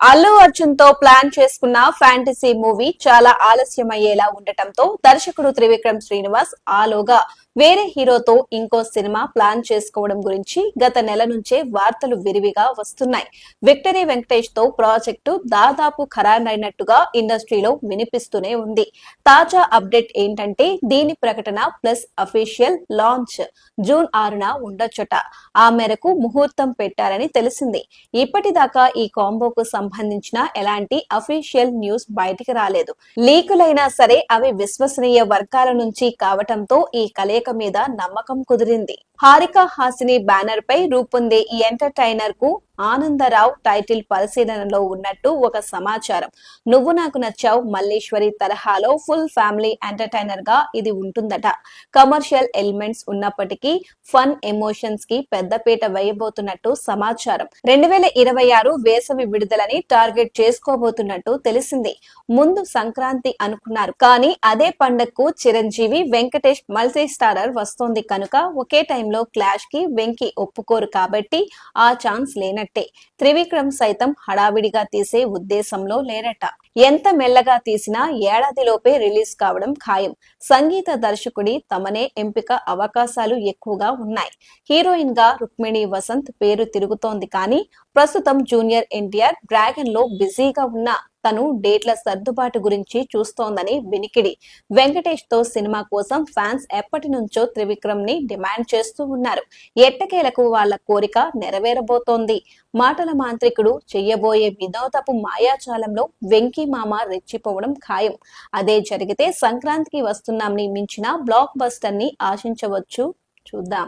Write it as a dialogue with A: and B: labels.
A: అల్లు అర్జున్ తో ప్లాన్ చేసుకున్న fantasy movie చాలా ఆలస్యమయ్యేలా ఉండటంతో దర్శకుడు త్రివిక్రమ్ శ్రీనివాస్ ఆలోగా వేరే హీరోతో ఇంకో సినిమా ప్లాన్ చేసుకోవడం గురించి గత నెల నుంచే వార్తలు విరివిగా వస్తున్నాయి. విక్టరీ వెంకటేష్ తో ప్రాజెక్టు దాదాపు ఖరారైనట్టుగా ఇండస్ట్రీలో వినిపిస్తూనే ఉంది. తాజా అప్డేట్ ఏంటంటే దీని ప్రకటన ప్లస్ అఫీషియల్ లాంచ్ జూన్ 6న ఉండొచ్చట. ఆ మేరకు ముహూర్తం పెట్టారని తెలిసింది. ఇప్పటిదాకా ఈ కాంబోకు సంబంధించిన ఎలాంటి అఫీషియల్ న్యూస్ బయటికి రాలేదు. లీకులైనా సరే అవి విశ్వసనీయ వర్గాల నుంచి కావటంతో ఈ కలయిక మీద నమ్మకం కుదిరింది. హారిక హాసిని బ్యానర్ పై రూపొందే ఈ ఎంటర్టైనర్ కు ఆనందరావు టైటిల్ పరిశీలనలో ఉన్నట్టు ఒక సమాచారం. నువ్వు నాకు నచ్చావు మల్లేశ్వరి తరహాలో ఫుల్ ఫ్యామిలీ ఎంటర్టైనర్ గా ఇది ఉంటుందట. కమర్షియల్ ఎలిమెంట్స్ ఉన్నప్పటికీ ఫన్ ఎమోషన్స్ కి పెద్దపీట వేయబోతున్నట్టు సమాచారం. 2026 వేసవి విడుదలని టార్గెట్ చేసుకోబోతున్నట్టు తెలిసింది. ముందు సంక్రాంతి అనుకున్నారు కానీ అదే పండగకు చిరంజీవి వెంకటేష్ మల్టీ స్టారర్ వస్తోంది కనుక ఒకే టైంలో క్లాష్ కి వెంకీ ఒప్పుకోరు కాబట్టి ఆ ఛాన్స్ లేనట్టే. త్రివిక్రమ్ సైతం హడావిడిగా తీసే ఉద్దేశంలో లేరట. ఎంత మెల్లగా తీసినా ఏడాదిలోపే రిలీజ్ కావడం ఖాయం. సంగీత దర్శకుడి తమనే ఎంపిక అవకాశాలు ఎక్కువగా ఉన్నాయి. హీరోయిన్ గా రుక్మిణి వసంత్ పేరు తిరుగుతోంది కానీ ప్రస్తుతం జూనియర్ ఎన్టీఆర్ డ్రాగన్ లో బిజీగా ఉన్న తను డేట్ల సర్దుబాటు గురించి చూస్తోందని వినికిడి. వెంకటేష్ తో సినిమా కోసం ఫ్యాన్స్ ఎప్పటి నుంచో త్రివిక్రమ్ ని డిమాండ్ చేస్తూ ఉన్నారు. ఎట్టకేలకు వాళ్ళ కోరిక నెరవేరబోతోంది. మాటల మాంత్రికుడు చెయ్యబోయే వినోదపు మాయాజాలంలో వెంకీ మామ రెచ్చిపోవడం ఖాయం. అదే జరిగితే సంక్రాంతికి వస్తున్నాంని మించిన బ్లాక్ బస్టర్ ని ఆశించవచ్చు. చూద్దాం.